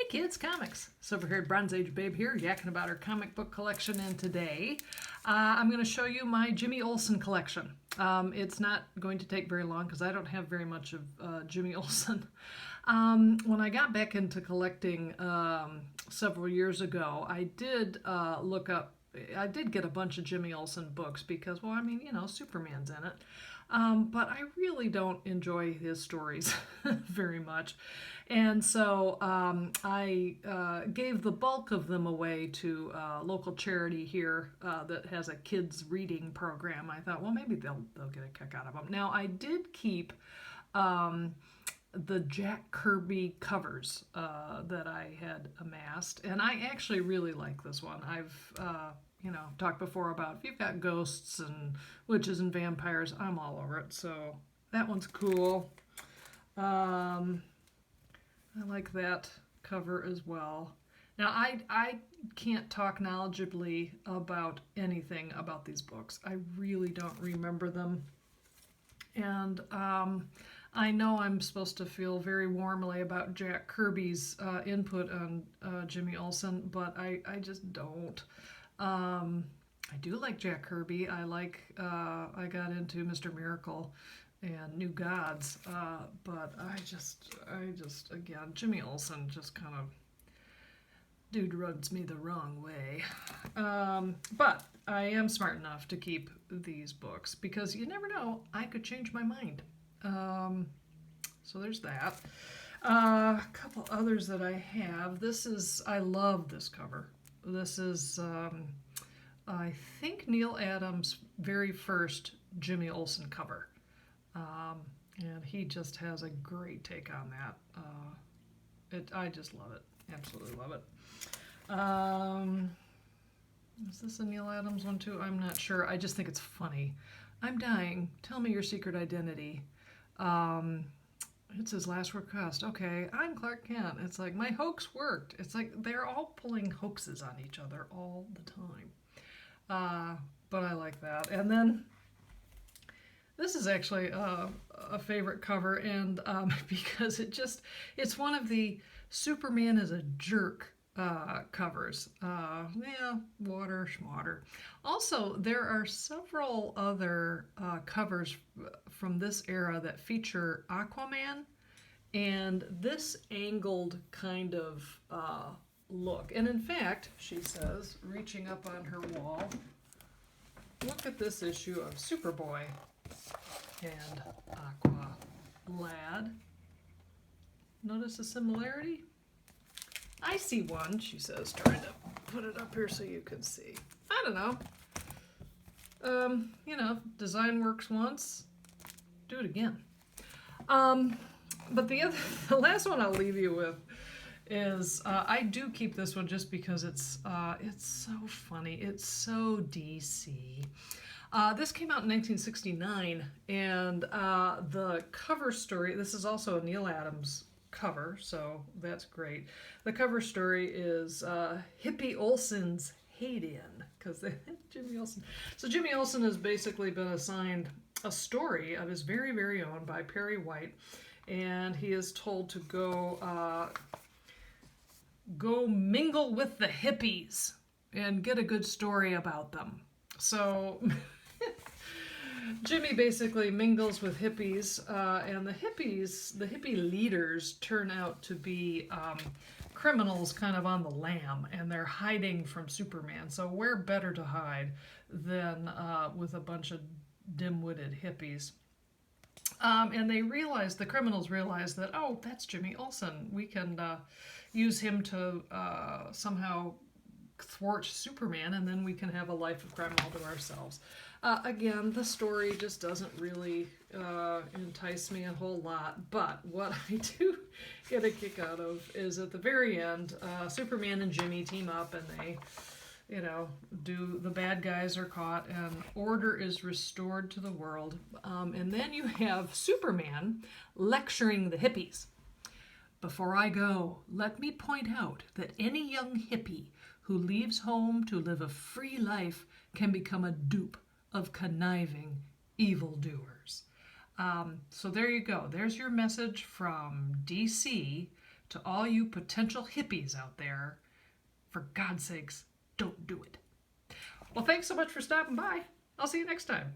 Kids Comics. Silver-haired Bronze Age babe here, yakking about her comic book collection, and today I'm going to show you my Jimmy Olsen collection. It's not going to take very long because I don't have very much of Jimmy Olsen. When I got back into collecting several years ago, I did I did get a bunch of Jimmy Olsen books because, well, I mean, you know, Superman's in it. But I really don't enjoy his stories very much. And so I gave the bulk of them away to a local charity here that has a kids reading program. I thought, well, maybe they'll get a kick out of them. Now, I did keep the Jack Kirby covers that I had amassed, and I actually really like this one. I've talked before about if you've got ghosts and witches and vampires, I'm all over it. So that one's cool. I like that cover as well. Now, I can't talk knowledgeably about anything about these books. I really don't remember them. And I know I'm supposed to feel very warmly about Jack Kirby's input on Jimmy Olsen, but I just don't. I do like Jack Kirby. I got into Mr. Miracle and New Gods, but I just again, Jimmy Olsen just kind of dude rubs me the wrong way. But I am smart enough to keep these books because you never know, I could change my mind. So there's that. A couple others that I have. I love this cover. This is, I think, Neil Adams' very first Jimmy Olsen cover. And he just has a great take on that. I just love it. Absolutely love it. Is this a Neil Adams one too? I'm not sure. I just think it's funny. I'm dying. Tell me your secret identity. It's his last request. Okay, I'm Clark Kent. It's like, my hoax worked. It's like they're all pulling hoaxes on each other all the time. But I like that. And then this is actually a favorite cover, and because it's one of the Superman is a jerk covers. Water, schmatter. Also, there are several other covers from this era that feature Aquaman and this angled kind of look. And in fact, she says, reaching up on her wall, look at this issue of Superboy and Aqua Lad. Notice a similarity? I see one, she says, trying to put it up here so you can see. I don't know. Design works once, do it again. But the last one I'll leave you with is I do keep this one just because it's so funny. It's so DC. This came out in 1969, and the cover story, this is also a Neil Adams cover, so that's great. The cover story is Hippie Olsen's Hate-In, because they Jimmy Olsen. So Jimmy Olsen has basically been assigned a story of his very, very own by Perry White, and he is told to go mingle with the hippies and get a good story about them. So Jimmy basically mingles with hippies, and the hippie leaders turn out to be criminals kind of on the lam, and they're hiding from Superman. So where better to hide than with a bunch of dim-witted hippies? And the criminals realize that, oh, that's Jimmy Olsen. We can use him to somehow thwart Superman, and then we can have a life of crime all to ourselves. Again, the story just doesn't really entice me a whole lot, but what I do get a kick out of is at the very end, Superman and Jimmy team up, and they, the bad guys are caught, and order is restored to the world. And then you have Superman lecturing the hippies. Before I go, let me point out that any young hippie who leaves home to live a free life can become a dupe of conniving evildoers. So there you go. There's your message from DC to all you potential hippies out there, for God's sakes, don't do it. Well, thanks so much for stopping by. I'll see you next time.